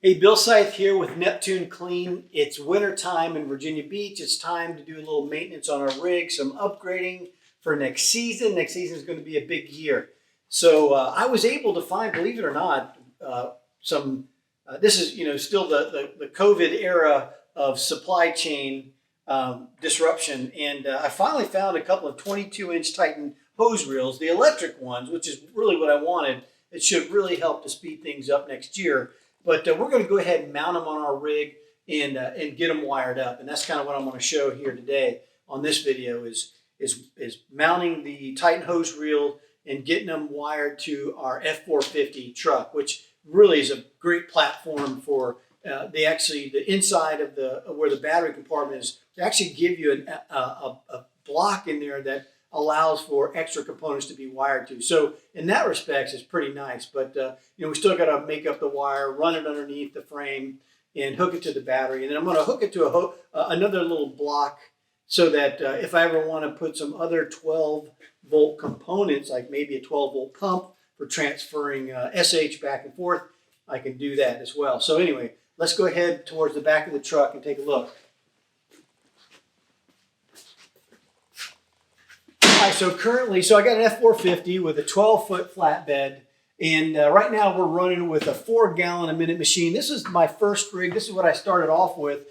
Hey, Bill Scythe here with Neptune Clean. It's winter time in Virginia Beach. It's time to do a little maintenance on our rig, some upgrading for next season. Next season is going to be a big year. So I was able to find, believe it or not, this is still the COVID era of supply chain disruption. And I finally found a couple of 22-inch Titan hose reels, the electric ones, which is really what I wanted. It should really help to speed things up next year. But we're going to go ahead and mount them on our rig and get them wired up. And that's kind of what I'm going to show here today on this video is mounting the Titan hose reel and getting them wired to our F450 truck, which really is a great platform for the inside of where the battery compartment is. To actually give you a block in there that allows for extra components to be wired to. So in that respect, it's pretty nice. But we still got to make up the wire, run it underneath the frame, and hook it to the battery. And then I'm going to hook it to another little block so that if I ever want to put some other 12-volt components, like maybe a 12-volt pump for transferring SH back and forth, I can do that as well. So anyway, let's go ahead towards the back of the truck and take a look. So currently, I got an F450 with a 12-foot flatbed, and right now we're running with a 4-gallon a minute machine. This is my first rig. This is what I started off with.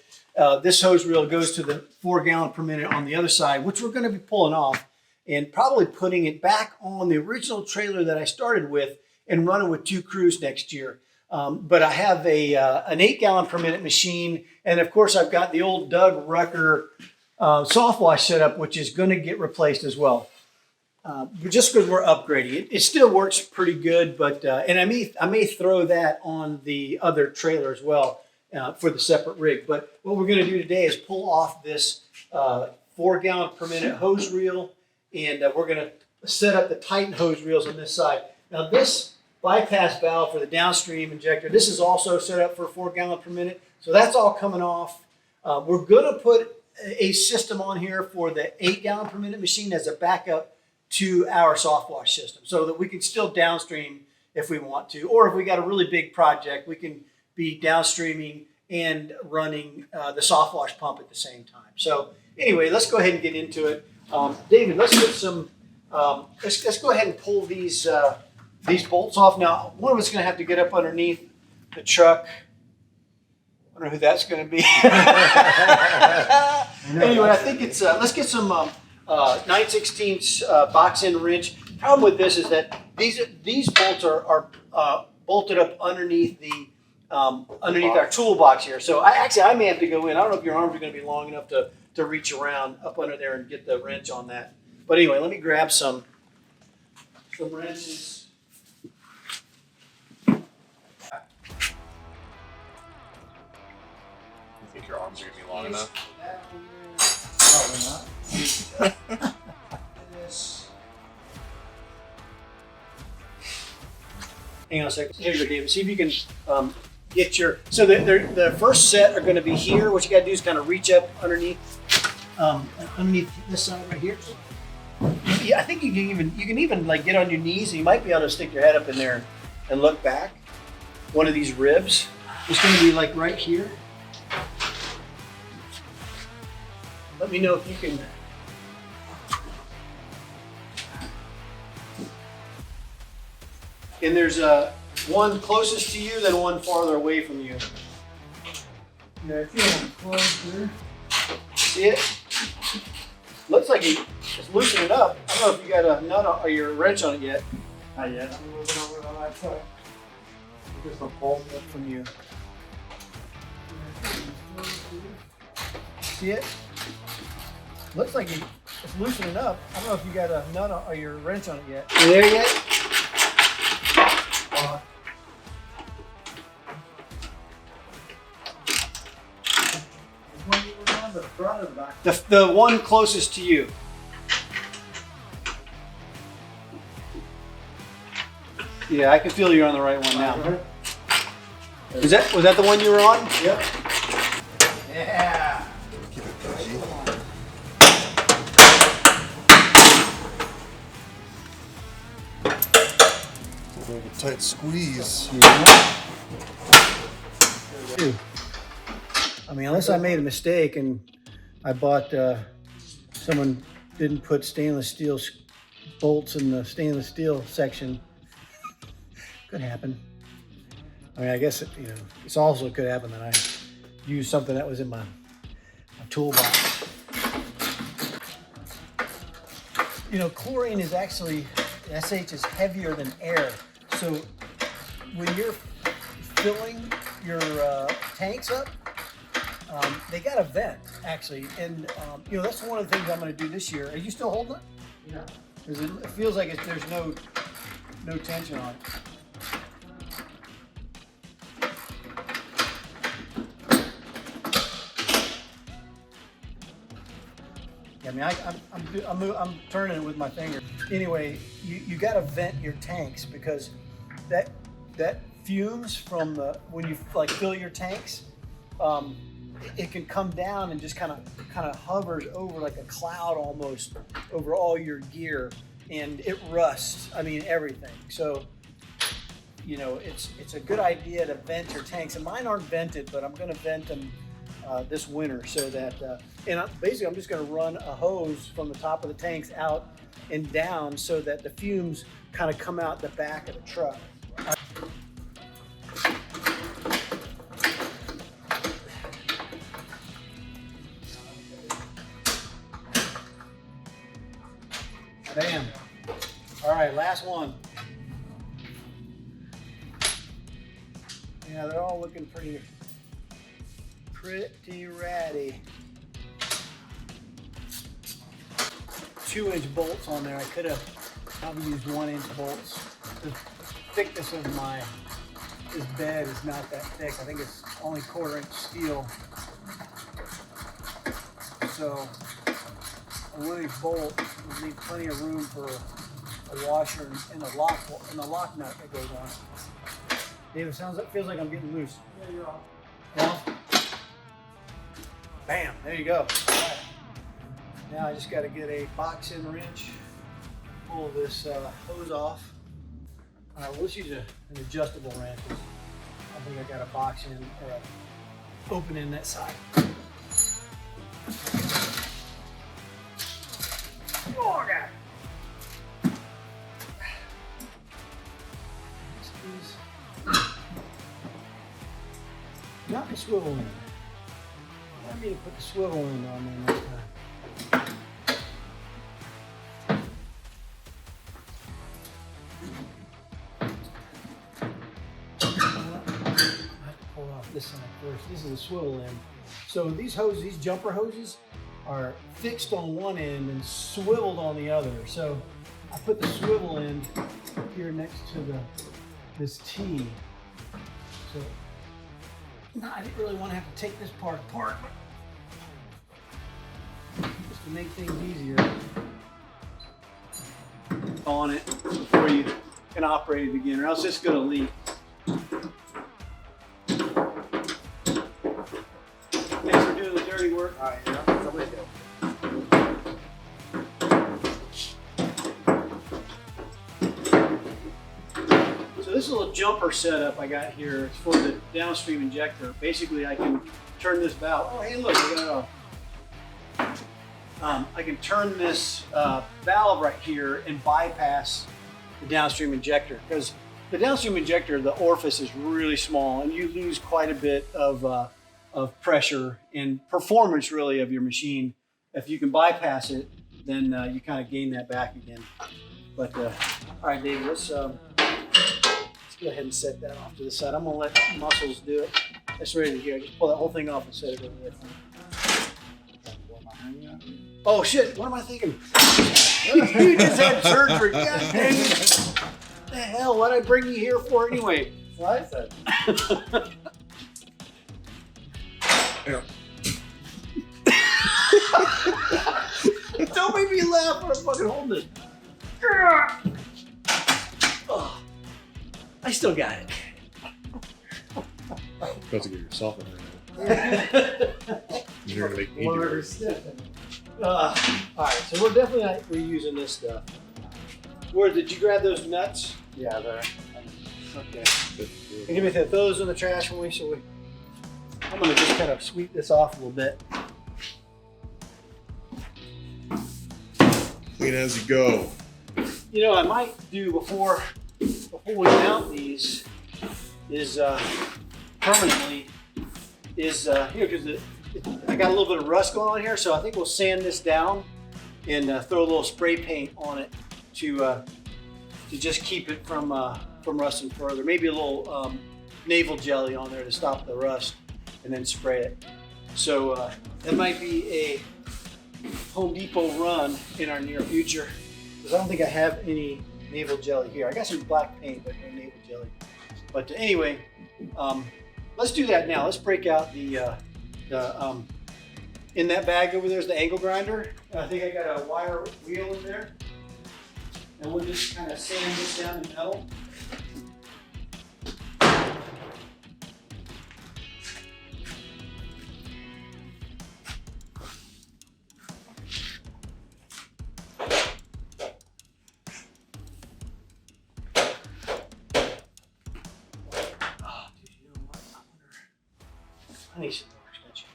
This hose reel goes to the 4-gallon per minute on the other side, which we're going to be pulling off and probably putting it back on the original trailer that I started with and running with 2 crews next year. But I have an 8-gallon per minute machine, and of course I've got the old Doug Rucker soft wash setup, which is going to get replaced as well. Just because we're upgrading it still works pretty good. But and I may throw that on the other trailer as well for the separate rig. But what we're going to do today is pull off this 4-gallon per minute hose reel, and we're going to set up the Titan hose reels on this side. Now this bypass valve for the downstream injector, this is also set up for 4-gallon per minute. So that's all coming off. We're going to put a system on here for the 8-gallon per minute machine as a backup to our soft wash system so that we can still downstream if we want to, or if we got a really big project, we can be downstreaming and running the soft wash pump at the same time. So anyway, let's go ahead and get into it. David, let's get some, let's go ahead and pull these bolts off. Now, one of us is going to have to get up underneath the truck. I don't know who that's going to be. Anyway, I think it's, let's get some 9/16 box end wrench. Problem with this is that these bolts are bolted up underneath the underneath our toolbox here. So I may have to go in. I don't know if your arms are going to be long enough to reach around up under there and get the wrench on that. But anyway, let me grab some wrenches. Your arms are going to be long enough? Probably not. Hang on a second. Here you go, David. See if you can get your... So the first set are going to be here. What you got to do is kind of reach up underneath this side right here. Yeah, I think you can even like get on your knees, and you might be able to stick your head up in there and look back. One of these ribs is going to be like right here. Let me know if you can. And there's one closest to you, then one farther away from you. Yeah, I feel one close here. See it? Looks like it's loosening up. I don't know if you got a nut or your wrench on it yet. Not yet. I'm moving over on that side. Just a bolt up from you. See it? Looks like it's loosening up. I don't know if you got a nut or your wrench on it yet. You there yet? The one closest to you. Yeah, I can feel you're on the right one now. Was that the one you were on? Yep. Yeah. Keep it PG. It's like a tight squeeze. Yeah. too. I mean, unless I made a mistake and I bought, someone didn't put stainless steel bolts in the stainless steel section. Could happen. I mean, I guess, it's also could happen that I used something that was in my toolbox. Chlorine is actually, SH is heavier than air. So when you're filling your tanks up, they got a vent actually. And that's one of the things I'm gonna do this year. Are you still holding it? Yeah. Because it feels like there's no tension on it. I mean, I'm turning it with my finger. Anyway, you got to vent your tanks because that fumes from when you fill your tanks, it can come down and just kind of hovers over like a cloud almost over all your gear, and it rusts. I mean, everything. So it's a good idea to vent your tanks, and mine aren't vented, but I'm going to vent them this winter so that, basically I'm just going to run a hose from the top of the tanks out and down so that the fumes kind of come out the back of the truck. Bam. All right, last one. Yeah, they're all looking pretty ratty. 2-inch bolts on there. I could have probably used 1-inch bolts. The thickness of this bed is not that thick. I think it's only 1/4-inch steel. So a 1-inch bolt would leave plenty of room for a washer and a lock nut that goes on. David, feels like I'm getting loose. Yeah, you're off. Yeah. Bam, there you go. All right. Now I just got to get a box-in wrench, pull this hose off. All right, well, let's use an adjustable wrench. I think I got a box-in or an opening that side. Oh, I got it. Not the swivel end. I need to put the swivel end on there next time. I have to pull off this side first. This is a swivel end. So these jumper hoses, are fixed on one end and swiveled on the other. So I put the swivel end here next to this T. So no, I didn't really want to have to take this part apart, but just to make things easier on it before you can operate it again, or else it's going to leak. Thanks for doing the dirty work. All right, yeah. Somebody do. So this little jumper setup I got here is for the downstream injector. Basically, I can turn this valve. Oh, hey, look, I can turn this valve right here and bypass the downstream injector, because the downstream injector, the orifice is really small, and you lose quite a bit of pressure and performance really of your machine. If you can bypass it, then you kind of gain that back again. But all right, David, let's go ahead and set that off to the side. I'm gonna let muscles do it. It's ready to go. Just pull that whole thing off and set it over there. Oh shit! What am I thinking? You just had surgery. God dang it! What the hell? What did I bring you here for anyway? What I said. Yeah. Don't make me laugh when I'm fucking holding it. Oh, I still got it. You have to get yourself in there. You're gonna make me do Blur it. stiffing. All right, so we're definitely not reusing this stuff. Where did you grab those nuts? Yeah, there. Okay. Give me those in the trash when we I'm gonna just kind of sweep this off a little bit. Clean as you go. You know, I might do before we mount these is permanently is here, because I got a little bit of rust going on here, so I think we'll sand this down and throw a little spray paint on it to just keep it from rusting further. Maybe a little navel jelly on there to stop the rust, and then spray it. So that might be a Home Depot run in our near future, because I don't think I have any navel jelly here. I got some black paint, but no navel jelly. But anyway, let's do that now. Let's break out the in that bag over there is the angle grinder. I think I got a wire wheel in there, and we'll just kind of sand this down in metal. I need some more extension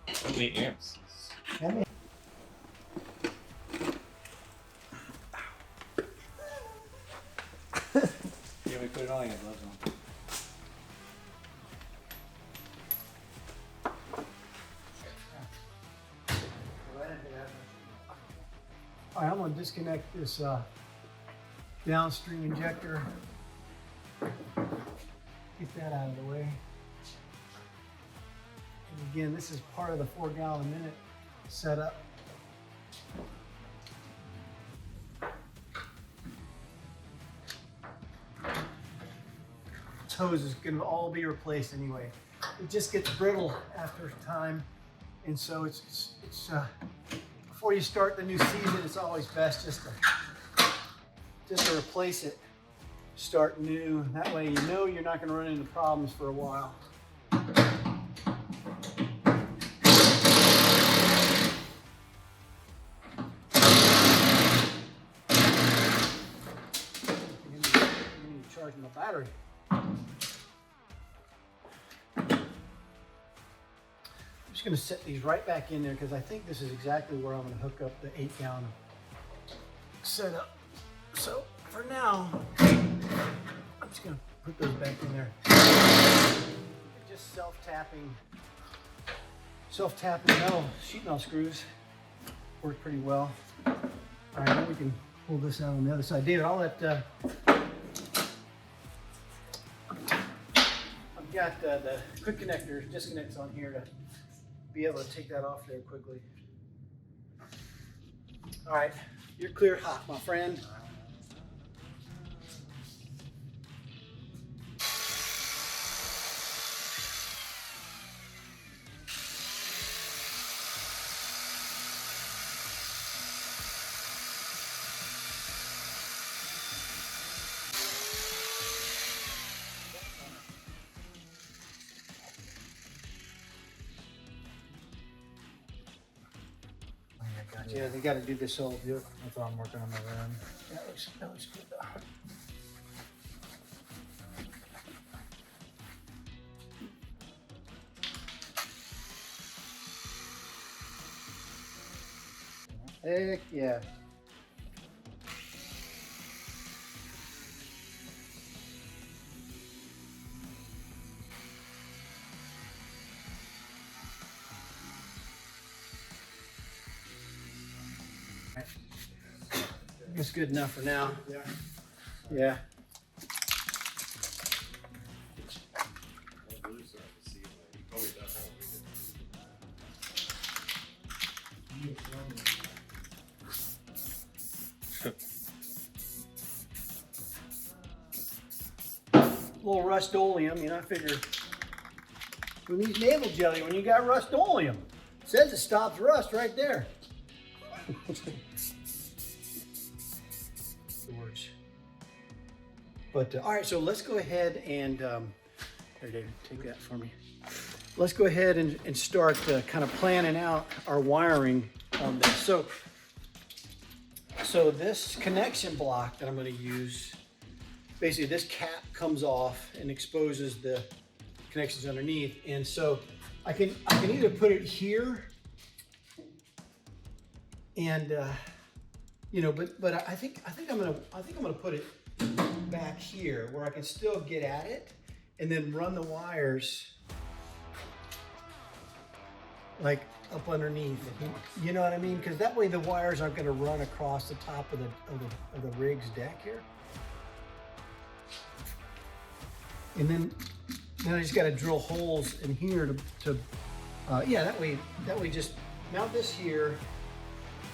cords. How many amps? Yeah, we put it on, I got gloves on. All right, I'm going to disconnect this downstream injector. Get that out of the way. And again, this is part of the 4 gallon a minute setup. This hose is going to all be replaced anyway. It just gets brittle after time, and so it's before you start the new season, it's always best just to replace it. Start new. That way you know you're not going to run into problems for a while. You need to charge my battery. I'm just going to set these right back in there, because I think this is exactly where I'm going to hook up the 8 gallon setup. So for now, I'm just going to put those back in there. Just self-tapping metal, sheet metal screws work pretty well. All right, now we can pull this out on the other side. David, I'll let, I've got the quick connector, disconnects on here to be able to take that off there quickly. All right, you're clear hot, my friend. Yeah, they got to do this whole deal. That's all I'm working on my end. That looks good though. Heck yeah. It's good enough for now. Yeah. Yeah. A little Rust-Oleum, you know, I figure who needs navel jelly when you got Rust-Oleum? It says it stops rust right there. But all right, so let's go ahead and here, David, take that for me. Let's go ahead and start kind of planning out our wiring on this. So this connection block that I'm going to use basically this cap comes off and exposes the connections underneath. And so I can either put it here and but I think I'm gonna put it back here where I can still get at it and then run the wires like up underneath. You know what I mean? Because that way the wires aren't going to run across the top of the rig's deck here. And then I just got to drill holes in here that way just mount this here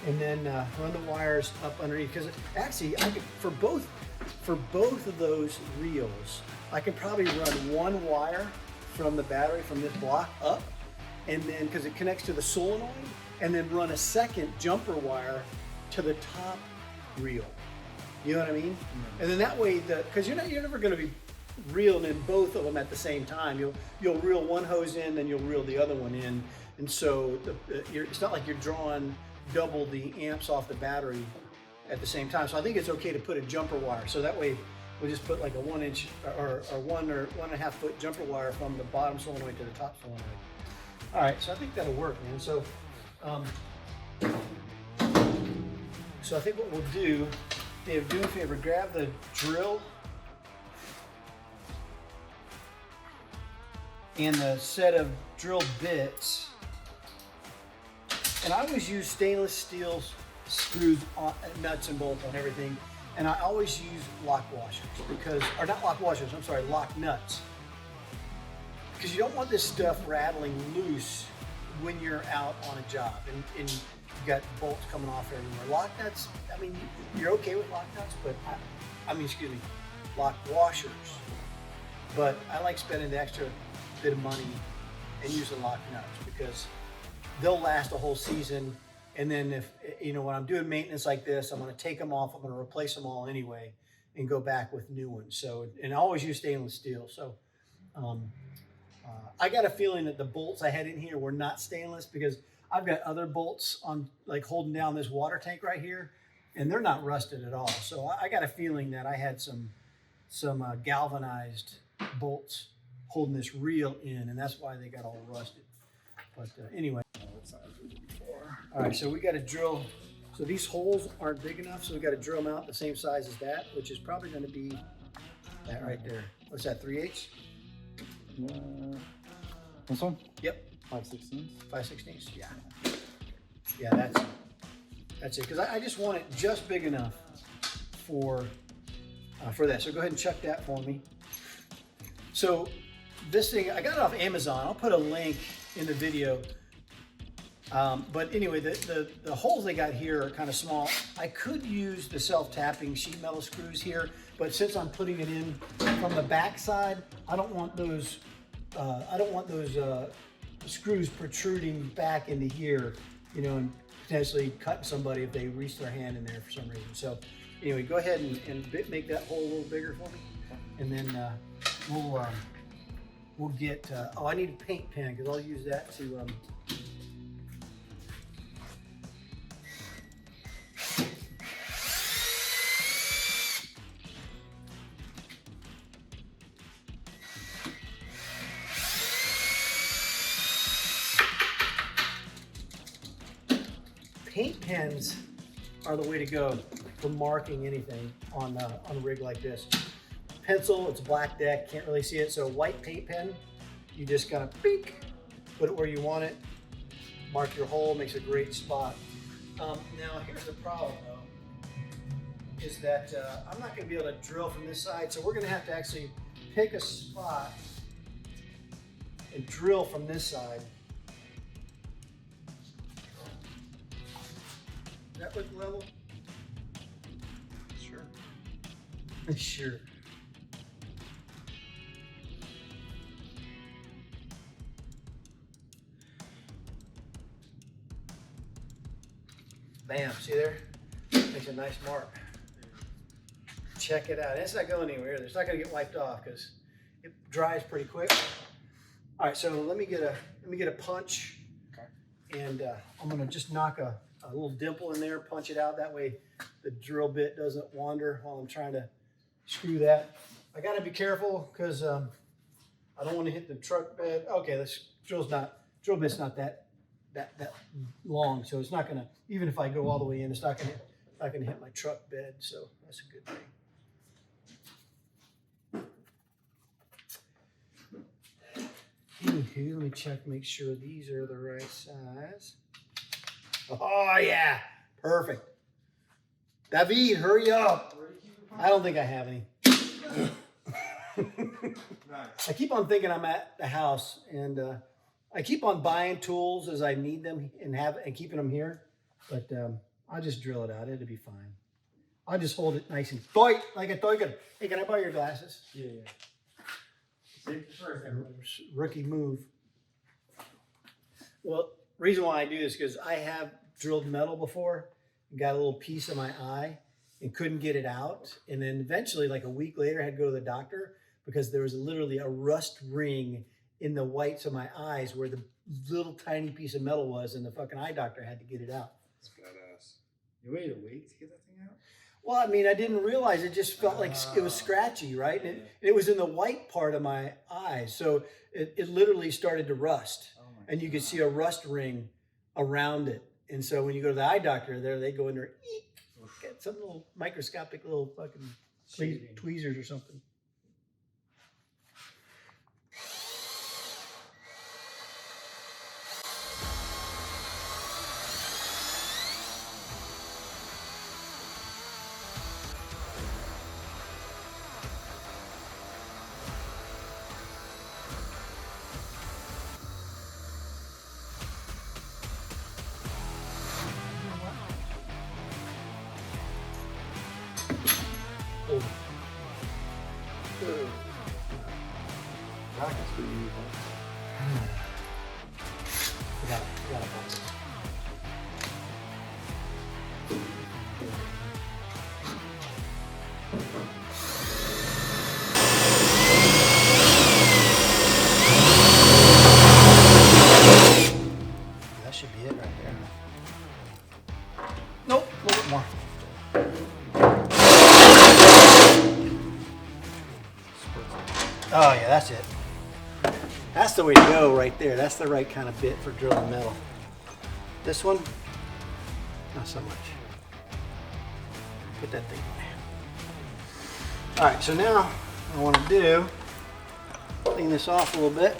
and then run the wires up underneath. Because actually, I could for both of those reels, I could probably run one wire from the battery from this block up, and then because it connects to the solenoid, and then run a second jumper wire to the top reel. You know what I mean? Mm-hmm. And then that way, because you're never going to be reeling in both of them at the same time. You'll reel one hose in, then you'll reel the other one in, and so it's not like you're drawing double the amps off the battery at the same time. So I think it's okay to put a jumper wire. So that way we'll just put like a 1 inch or 1.5 foot jumper wire from the bottom solenoid to the top solenoid. All right, so I think that'll work, man. So I think what we'll do, Dave, do me a favor, grab the drill and the set of drill bits. And I always use stainless steel screws, nuts and bolts on everything. And I always use lock washers lock nuts. Because you don't want this stuff rattling loose when you're out on a job and you've got bolts coming off everywhere. Lock nuts, I mean, you're okay with lock nuts, but lock washers. But I like spending the extra bit of money and using lock nuts because they'll last a whole season. And then if, when I'm doing maintenance like this, I'm going to take them off. I'm going to replace them all anyway and go back with new ones. So, and I always use stainless steel. So, I got a feeling that the bolts I had in here were not stainless because I've got other bolts on like holding down this water tank right here and they're not rusted at all. So I got a feeling that I had some galvanized bolts holding this reel in and that's why they got all rusted. But anyway. All right, so we got to drill. So these holes aren't big enough, so we got to drill them out the same size as that, which is probably going to be that right there. What's that, 3/8? This one? Yep. 5/16. 5/16. Yeah. Yeah, that's it. Because I just want it just big enough for that. So go ahead and check that for me. So this thing, I got it off Amazon. I'll put a link in the video. But anyway, the holes they got here are kind of small. I could use the self-tapping sheet metal screws here, but since I'm putting it in from the back side, I don't want those screws protruding back into here, and potentially cutting somebody if they reach their hand in there for some reason. So anyway, go ahead and make that hole a little bigger for me, and then we'll get. I need a paint pen because I'll use that to. Paint pens are the way to go for marking anything on a rig like this. Pencil, it's a black deck, can't really see it, so white paint pen, you just kind of put it where you want it, mark your hole, makes a great spot. Now here's the problem though, is that I'm not going to be able to drill from this side, so we're going to have to actually pick a spot and drill from this side. Does that look level? Sure. Sure. Bam, see there? Makes a nice mark. Check it out. It's not going anywhere. It's not going to get wiped off because it dries pretty quick. All right, so let me get a punch. Okay. And I'm going to just knock a little dimple in there, punch it out. That way the drill bit doesn't wander while I'm trying to screw that. I got to be careful because I don't want to hit the truck bed. Okay, this drill bit's not that long, so it's not gonna, even if I go all the way in, it's not gonna hit my truck bed. So that's a good thing. Anywho, let me check, make sure these are the right size. Oh yeah, perfect. David, hurry up. I don't think I have any. I keep on thinking I'm at the house, and I keep on buying tools as I need them and keeping them here. But I'll just drill it out. It'll be fine. I'll just hold it nice and tight, like a toy. Hey, can I borrow your glasses? Yeah. Rookie move. Well, reason why I do this is because I have drilled metal before and got a little piece of my eye and couldn't get it out. And then eventually, like a week later, I had to go to the doctor because there was literally a rust ring in the whites of my eyes where the little tiny piece of metal was, and the fucking eye doctor had to get it out. That's badass. You waited a week to get that thing out? Well, I mean, I didn't realize it just felt like it was scratchy, right? And it was in the white part of my eyes. So it literally started to rust. Oh my And you could see a rust ring around it. And so when you go to the eye doctor there, they go in there, get some little microscopic little fucking tweezers or something. Rockets for you. Forgot about it. That should be it right there. Nope, a little bit more. Oh yeah, that's it. That's the way to go right there. That's the right kind of bit for drilling metal. This one, not so much. Put that thing away. All right, so now what I want to do, clean this off a little bit.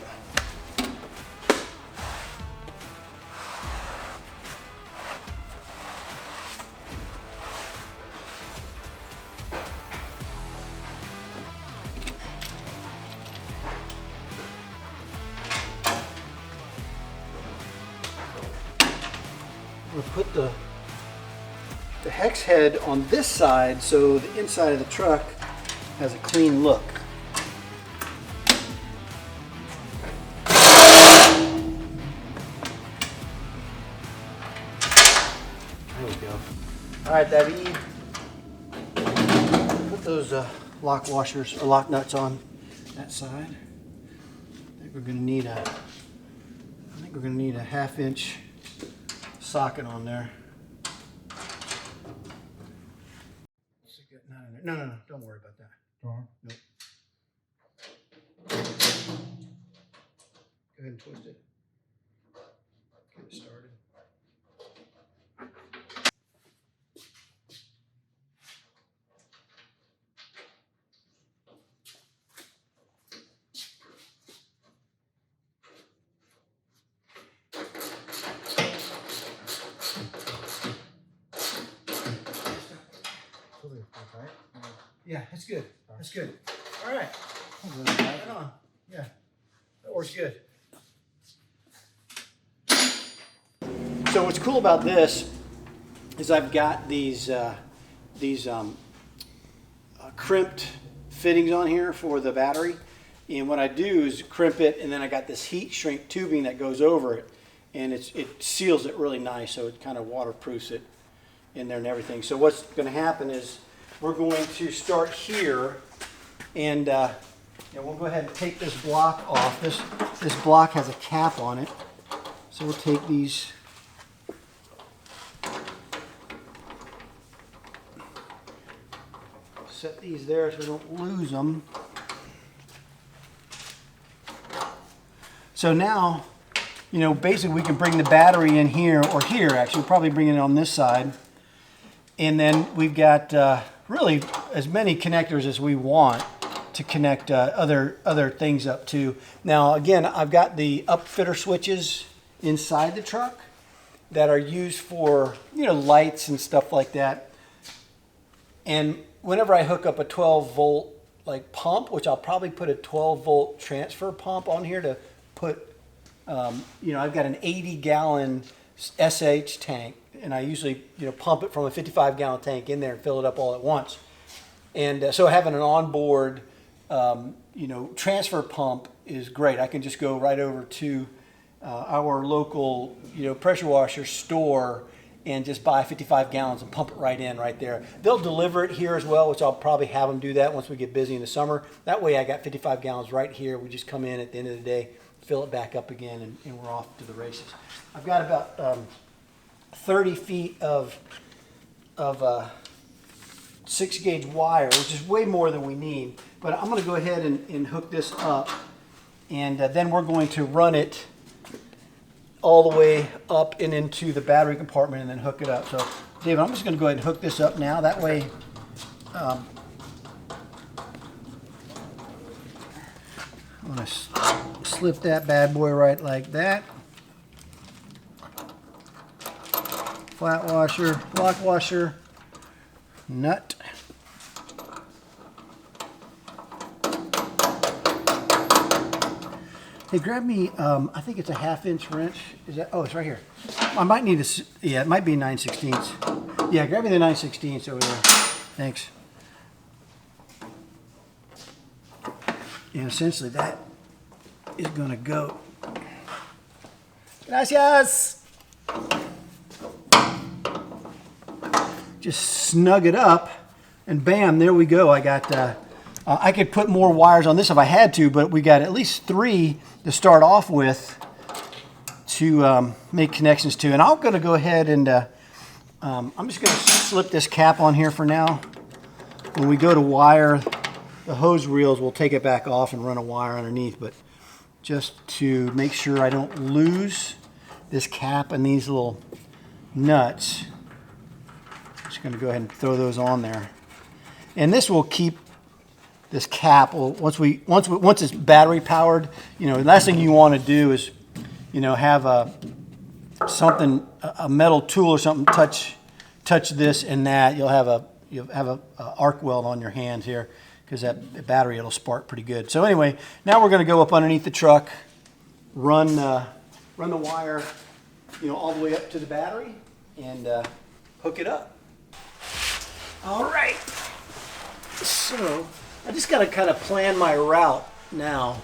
We'll put the hex head on this side so the inside of the truck has a clean look. There we go. All right, David, put those lock washers or lock nuts on that side. I think we're going to need a 1/2 inch socket on there. No, don't worry about that. Darn. Nope. Go ahead and twist it. Get it started. Yeah, that's good. That's good. All right. Right on. Yeah, that works good. So what's cool about this is I've got these crimped fittings on here for the battery, and what I do is crimp it, and then I got this heat shrink tubing that goes over it, and it seals it really nice, so it kind of waterproofs it in there and everything. So what's going to happen is we're going to start here, and we'll go ahead and take this block off. This block has a cap on it, so we'll take these. set these there so we don't lose them. So now, you know, basically we can bring the battery in here, or here actually, we'll probably bring it on this side. And then we've got really as many connectors as we want to connect other things up to. Now again, I've got the upfitter switches inside the truck that are used for, you know, lights and stuff like that. And whenever I hook up a 12 volt like pump, which I'll probably put a 12 volt transfer pump on here to put, you know, I've got an 80 gallon SH tank, and I usually, you know, pump it from a 55 gallon tank in there and fill it up all at once. And so having an onboard, you know, transfer pump is great. I can just go right over to our local, you know, pressure washer store and just buy 55 gallons and pump it right in right there. They'll deliver it here as well, which I'll probably have them do that once we get busy in the summer. That way I got 55 gallons right here. We just come in at the end of the day, fill it back up again, and we're off to the races. I've got about 30 feet of 6-gauge wire, which is way more than we need. But I'm going to go ahead and hook this up, and then we're going to run it all the way up and into the battery compartment and then hook it up. So, David, I'm just going to go ahead and hook this up now. That way, I'm going to slip that bad boy right like that. Flat washer, lock washer, nut. Hey, grab me, I think it's a 1/2 inch wrench. Is that, oh, it's right here. I might need a, yeah, it might be 9/16. Yeah, grab me the 9/16 over there. Thanks. And essentially that is gonna go. Gracias. Just snug it up, and bam, there we go. I got, I could put more wires on this if I had to, but we got at least 3 to start off with to make connections to. And I'm going to go ahead and I'm just going to slip this cap on here for now. When we go to wire the hose reels, we'll take it back off and run a wire underneath. But just to make sure I don't lose this cap and these little nuts, I'm just going to go ahead and throw those on there. And this will keep this cap, once it's battery powered, you know, the last thing you want to do is, you know, have a metal tool or something touch this and that. You'll have a arc weld on your hand here because that battery, it'll spark pretty good. So anyway, now we're going to go up underneath the truck, run the wire, you know, all the way up to the battery and hook it up. All right. So I just got to kind of plan my route now,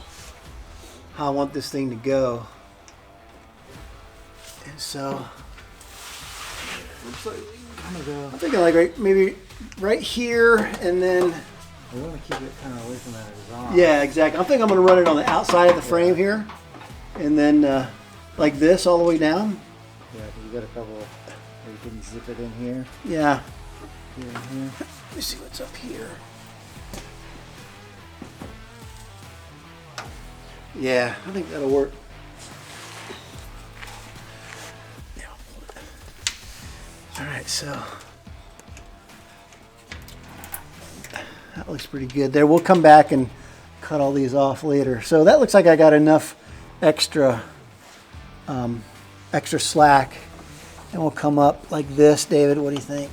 how I want this thing to go. And so I'm thinking like maybe right here, and then I want to keep it kind of away from that exhaust. yeah, exactly. I think I'm going to run it on the outside of the frame here, and then like this all the way down. Yeah, you got a couple. You can zip it in here. Yeah. Here and here. Let me see what's up here. Yeah, I think that'll work. All right, so that looks pretty good there. We'll come back and cut all these off later. So that looks like I got enough extra slack, and we'll come up like this. David, what do you think?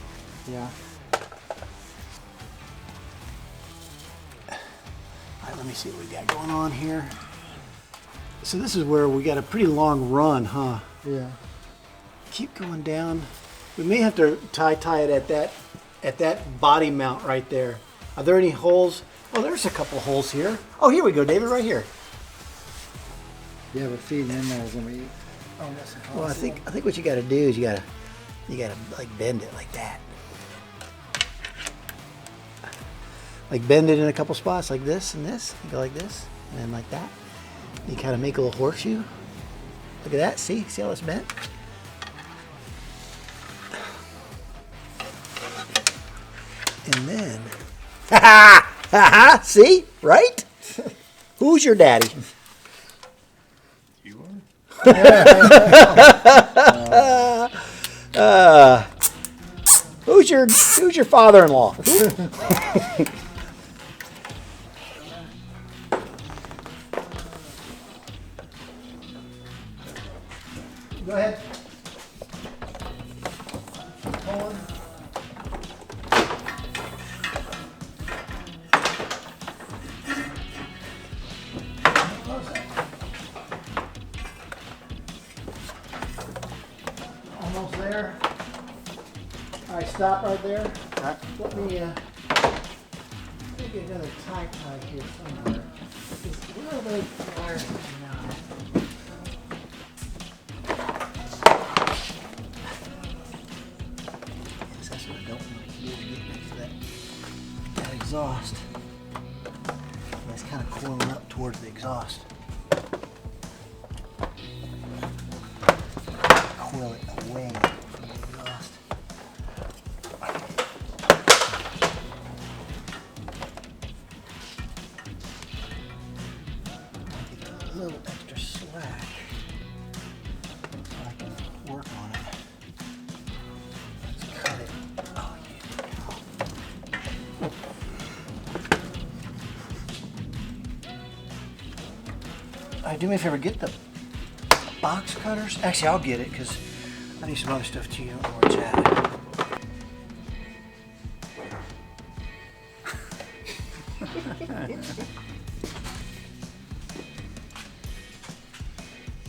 Yeah. All right, let me see what we got going on here. So this is where we got a pretty long run, huh? Yeah. Keep going down. We may have to tie it at that body mount right there. Are there any holes? Oh, there's a couple holes here. Oh, here we go, David, right here. Yeah, but feeding in there is gonna be. Oh, that's Well, I think what you got to do is you gotta like bend it like that. Like bend it in a couple spots like this and this. You go like this and then like that. You kind of make a little horseshoe. Look at that. See how it's bent? And then Ha ha! See? Right? Who's your daddy? You are? Who's your father-in-law? Go ahead. Hold on. Almost there. All right, stop right there. Let me get another tie here somewhere. Where are those wires now? That's what I don't want to do to get next to that exhaust. It's kind of coiling up towards the exhaust. Coil it away from the exhaust. Get a little extra slack so I can work on it. Let's cut it. Oh, yeah. All right, do me a favor, get the box cutters. Actually, I'll get it because I need some other stuff too. You don't know where it's at.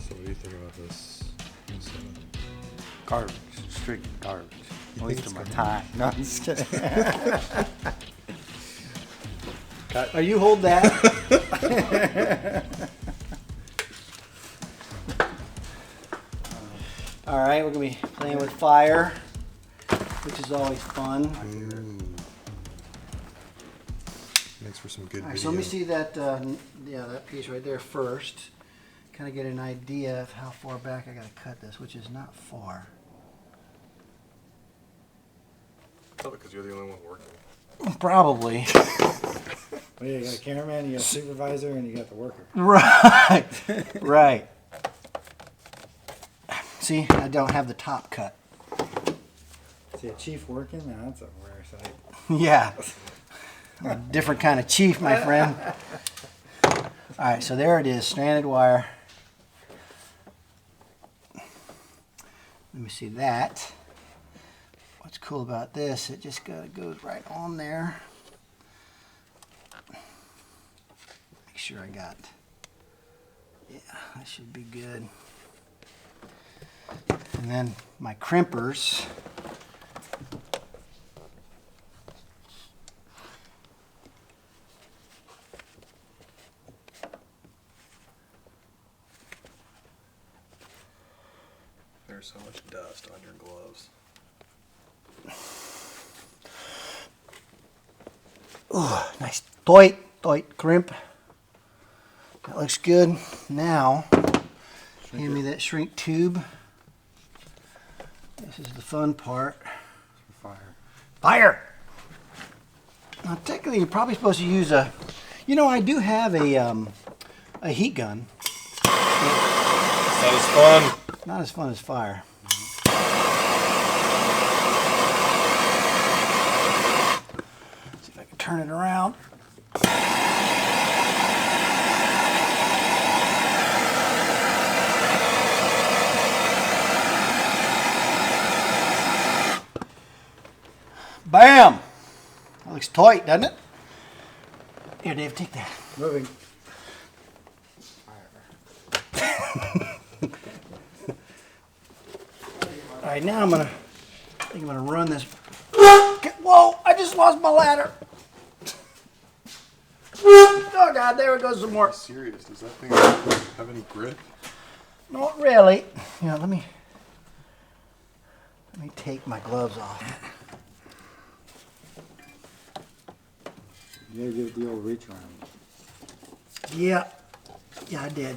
So what do you think about this? Garbage, straight garbage. You Waste think of my it's time. No, I'm just kidding. Are you hold that? All right, we're gonna be playing with fire, which is always fun. Makes for some good All right, video. so let me see that, that piece right there first. Kind of get an idea of how far back I gotta cut this, which is not far. Probably because you're the only one working. Probably. Well, you got a cameraman, you got a supervisor, and you got the worker. Right, right. See, I don't have the top cut. See a chief working? Now that's a rare sight. Yeah. I'm a different kind of chief, my friend. All right, so there it is, stranded wire. Let me see that. What's cool about this, it just goes right on there. Make sure I got, yeah, that should be good. And then my crimpers. There's so much dust on your gloves. Oh, nice tight crimp. That looks good. Now, hand me that shrink tube. This is the fun part. Fire. Fire! Now, technically, you're probably supposed to use a. You know, I do have a heat gun. That was fun. Not as fun as fire. See if I can turn it around. Bam! That looks tight, doesn't it? Here, Dave, take that. Moving. All right, now I think I'm gonna run this. Whoa! I just lost my ladder. Oh God! There it goes some more. Serious? Does that thing have any grip? Not really. Yeah, let me take my gloves off. You gotta give it the old reach around. Yeah, I did.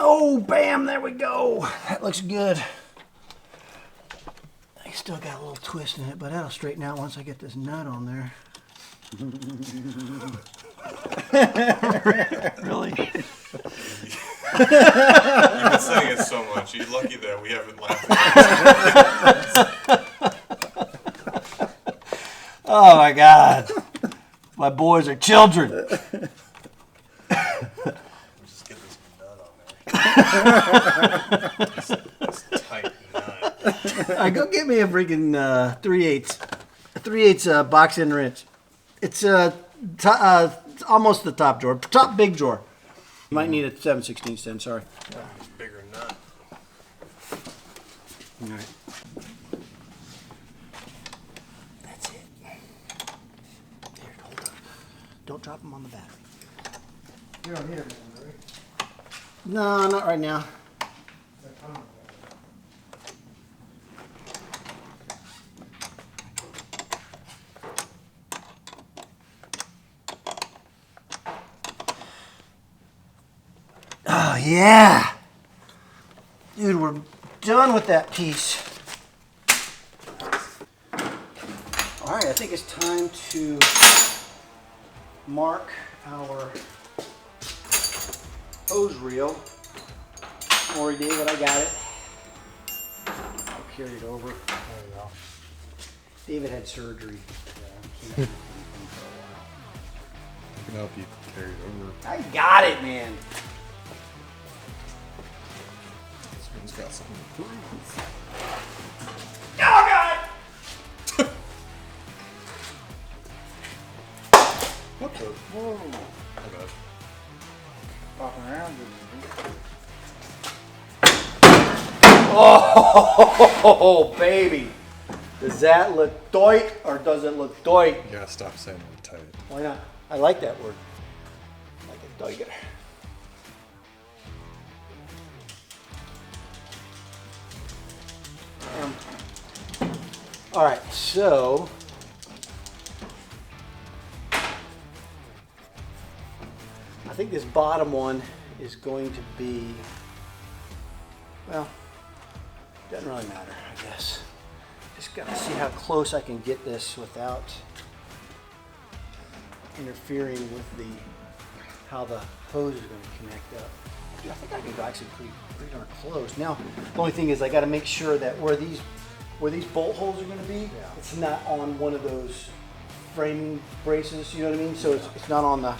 Oh, bam! There we go. That looks good. Nice still got a little twist in it, but that'll straighten out once I get this nut on there. Really? You've been saying it so much. You're lucky that we haven't laughed at Oh my God. My boys are children. Just get this nut on there. This tight nut. All right, go get me a freaking 3/8 box end wrench. It's almost the top drawer, top big drawer. You might need a 7/16 then. Sorry. This bigger nut. All right. That's it. There, hold on. Don't drop them on the battery. You don't need it, man, right? No, not right now. That time. Oh yeah, dude, we're done with that piece. All right, I think it's time to mark our hose reel. Don't worry, David, I got it. I'll carry it over. There we go. David had surgery. I can help you carry it over. I got it, man. This one's got something to prove. Oh God! What the? Whoa. My bad. Popping around. Oh, baby. Does that look doit or does it look doit? You gotta stop saying it tight. Why not? I like that word. I like it doiger. All right, so I think this bottom one is going to be, well, doesn't really matter, I guess. Just gotta see how close I can get this without interfering with how the hose is going to connect up. Dude, I think I can go actually pretty darn close. Now, the only thing is I got to make sure that where these bolt holes are going to be, it's not on one of those framing braces. You know what I mean? So it's not on the.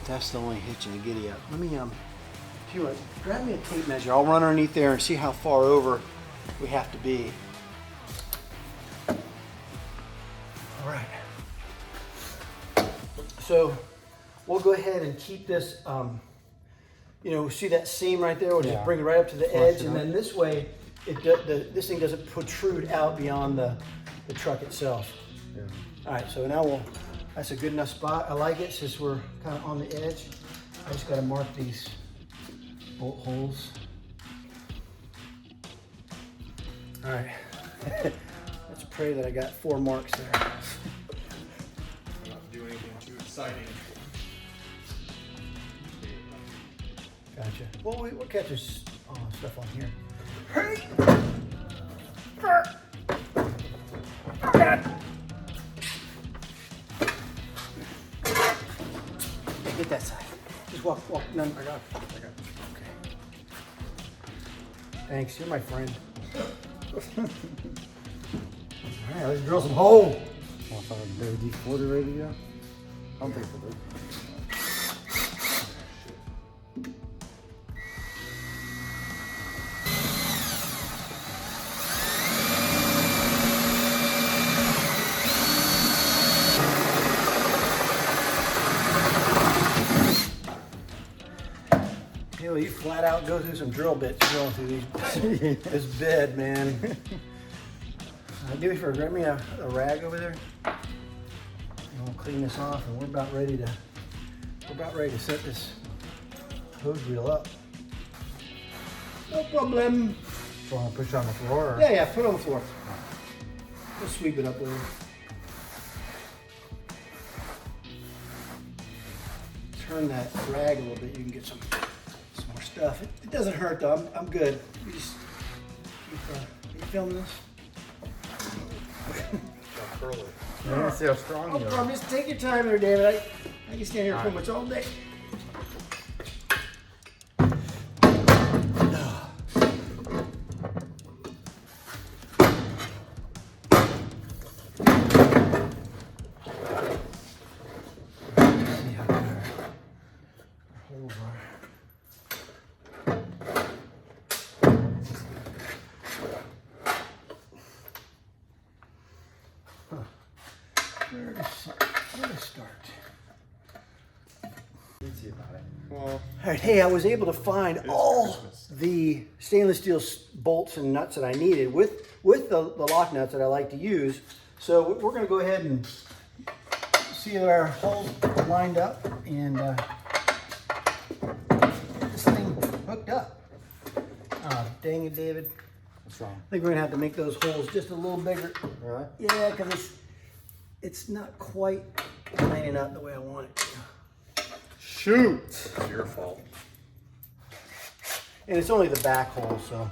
That's the only hitch in the giddy up. Let me if you want, grab me a tape measure. I'll run underneath there and see how far over we have to be. All right. So we'll go ahead and keep this, see that seam right there? We'll just bring it right up to the edge, and then this way, this thing doesn't protrude out beyond the truck itself. Yeah. All right, so now that's a good enough spot. I like it since we're kind of on the edge. I just got to mark these bolt holes. All right, let's pray that I got 4 marks there. Not do anything too exciting. Gotcha. Well, we'll catch this stuff on here. Get that side. Just walk. None. I got it. Okay. Thanks. You're my friend. All right, let's drill some holes. Want to find a D40 ready to go? I don't think so, dude. You flat out go through some drill bits drilling through this bed, man. Do me a favor, grab me a rag over there. And we'll clean this off, and we're about ready to set this hose reel up. No problem. So want to push it on the floor? Or? Yeah, put it on the floor. We'll sweep it up a little. Turn that rag a little bit. You can get some more stuff. It doesn't hurt though. I'm good. You just keep. Are you filming this? curly. Let me see how strong No you are. problem. Just take your time there, David. I can stand here pretty much all day. See how good our holes are. Where to start? Let's see about it. Well, All right, hey, I was able to find all the stainless steel bolts and nuts that I needed with the lock nuts that I like to use. So we're going to go ahead and see that our holes are lined up and get this thing hooked up. Dang it, David. What's wrong? I think we're going to have to make those holes just a little bigger. Really? Yeah, because it's not quite lining up the way I want it to. Shoot! it's your fault. And it's only the back hole, so.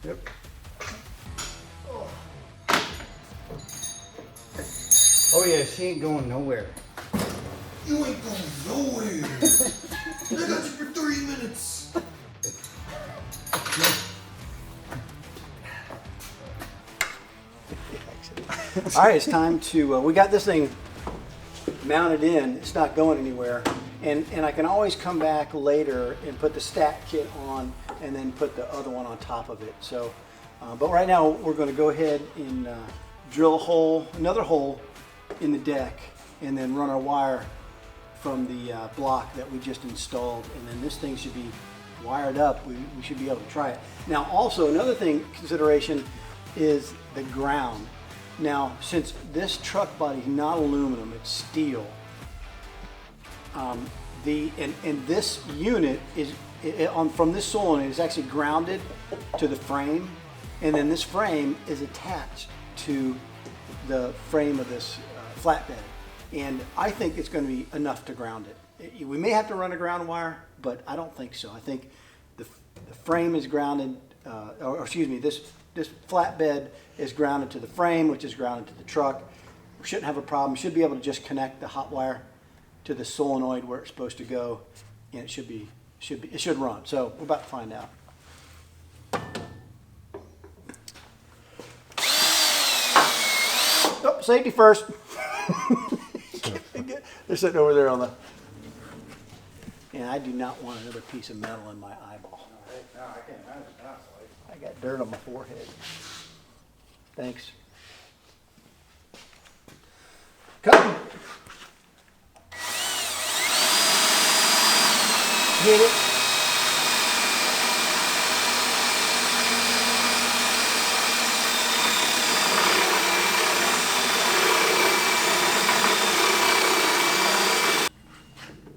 Yep. Oh yeah, she ain't going nowhere. You ain't going nowhere. I got you for 3 minutes. All right, it's time to, we got this thing mounted in. It's not going anywhere. And I can always come back later and put the stack kit on and then put the other one on top of it. So, but right now we're going to go ahead and drill a hole, another hole in the deck, and then run our wire from the block that we just installed. And then this thing should be wired up. We should be able to try it. Now also another thing, consideration is the ground. Now, since this truck body is not aluminum, it's steel, and this unit is from this solenoid is actually grounded to the frame, and then this frame is attached to the frame of this flatbed. And I think it's going to be enough to ground it. We may have to run a ground wire, but I don't think so. I think the frame is grounded, or excuse me, this flatbed is grounded to the frame, which is grounded to the truck. We shouldn't have a problem. Should be able to just connect the hot wire to the solenoid where it's supposed to go, and it should run. So we're about to find out. Oh, safety first. They're sitting over there on the. And I do not want another piece of metal in my eyeball. No, I can't imagine that. I got dirt on my forehead. Thanks. Come. Hit it.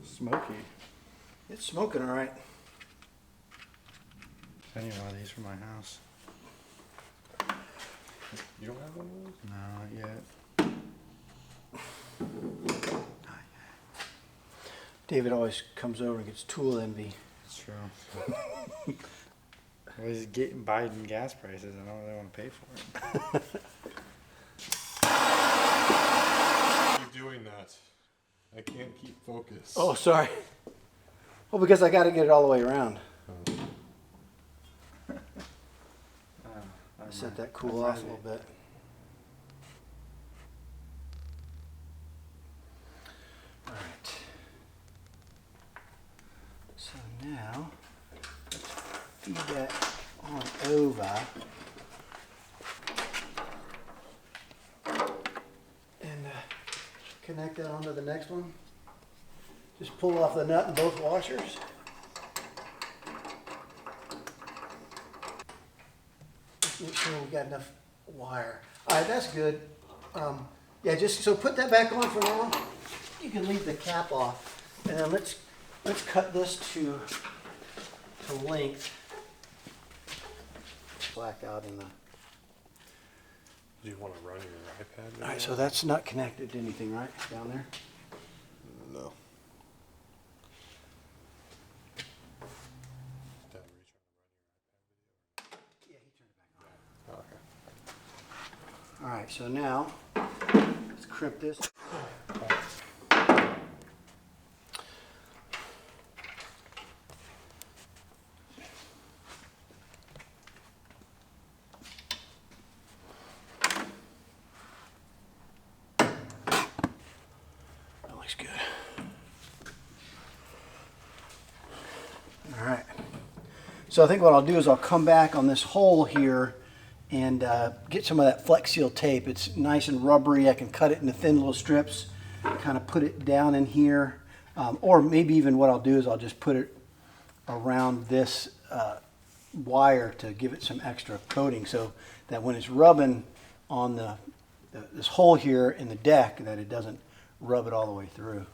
Smoky. It's smoking all right. I need one of these for my house. You don't have one of those? No, not yet. David always comes over and gets tool envy. That's true. Well, he's getting Biden gas prices. I don't really want to pay for it. Keep doing that. I can't keep focus. Oh, sorry. Well, because I got to get it all the way around. Set that cool off a little bit. All right. So now, let's feed that on over. And connect that onto the next one. Just pull off the nut in both washers. Just make sure we got enough wire. All right, that's good. Yeah, just so put that back on for now. You can leave the cap off, and then let's cut this to length. Black out in the. Do you want to run your iPad? All right, so that's not connected to anything, right, down there? No. Yeah, he turned it back on. Okay. All right, so now let's crimp this. That looks good. All right. So I think what I'll do is I'll come back on this hole here and get some of that Flex Seal tape. It's nice and rubbery. I can cut it into thin little strips, kind of put it down in here. Or maybe even what I'll do is I'll just put it around this wire to give it some extra coating so that when it's rubbing on this hole here in the deck that it doesn't rub it all the way through.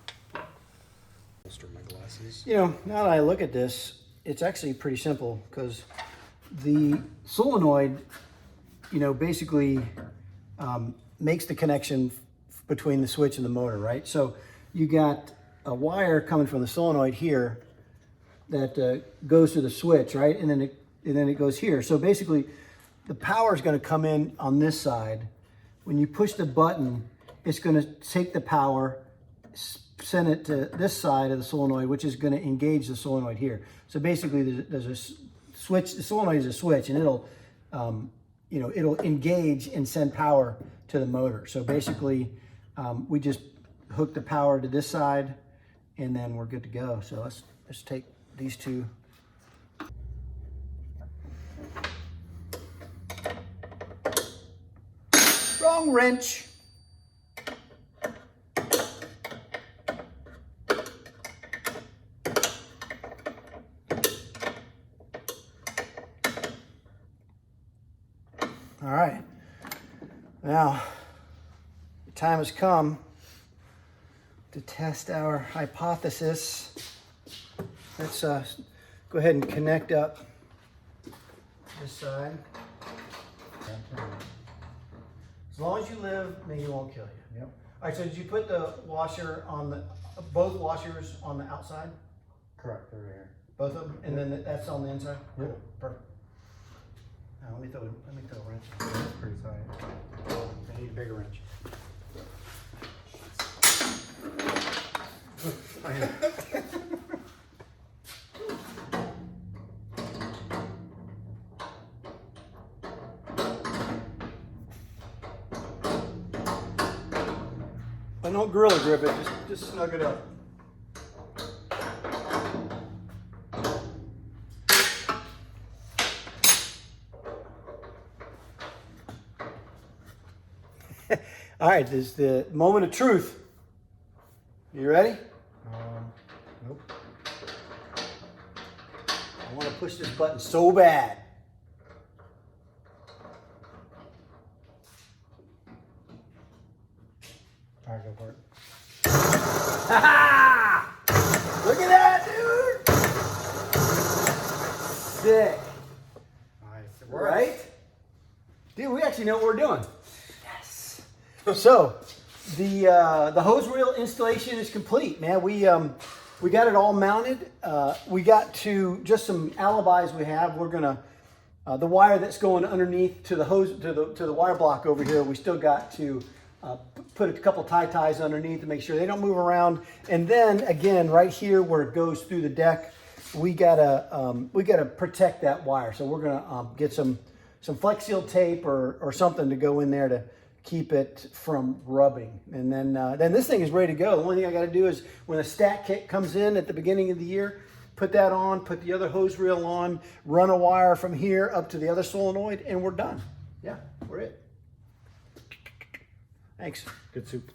Holster my glasses. You know, now that I look at this, it's actually pretty simple because the solenoid, you know, basically makes the connection between the switch and the motor, right? So you got a wire coming from the solenoid here that goes to the switch, right? And then it goes here. So basically, the power is going to come in on this side. When you push the button, it's going to take the power, send it to this side of the solenoid, which is going to engage the solenoid here. So basically, there's a switch. The solenoid is a switch, and it'll, you know, it'll engage and send power to the motor. So basically, we just hook the power to this side, and then we're good to go. So let's take these two. Wrong wrench. All right, now the time has come to test our hypothesis. Let's go ahead and connect up this side. As long as you live, maybe it won't kill you. Yep. All right, so did you put the washer on both washers on the outside? Correct, over here. Both of them? And then that's on the inside? Yep. Cool, perfect. Now let me throw a wrench. That's pretty tight. I need a bigger wrench. But don't gorilla grip it, just snug it up. All right, this is the moment of truth. You ready? Nope. I want to push this button so bad. All right, go for it. Ha-ha! Look at that, dude! Sick. Nice. It works. Right? Dude, we actually know what we're doing. Yes. So, the hose reel installation is complete, man. We got it all mounted. We got to just some alibis we have. We're gonna the wire that's going underneath to the hose to the wire block over here. We still got to put a couple ties underneath to make sure they don't move around. And then again, right here where it goes through the deck, we gotta protect that wire. So we're gonna get some Flex Seal tape or something to go in there to keep it from rubbing. And then this thing is ready to go. The only thing I got to do is when the stat kit comes in at the beginning of the year, put that on, put the other hose reel on, run a wire from here up to the other solenoid, and we're done. Yeah, we're it. Thanks. Good soup.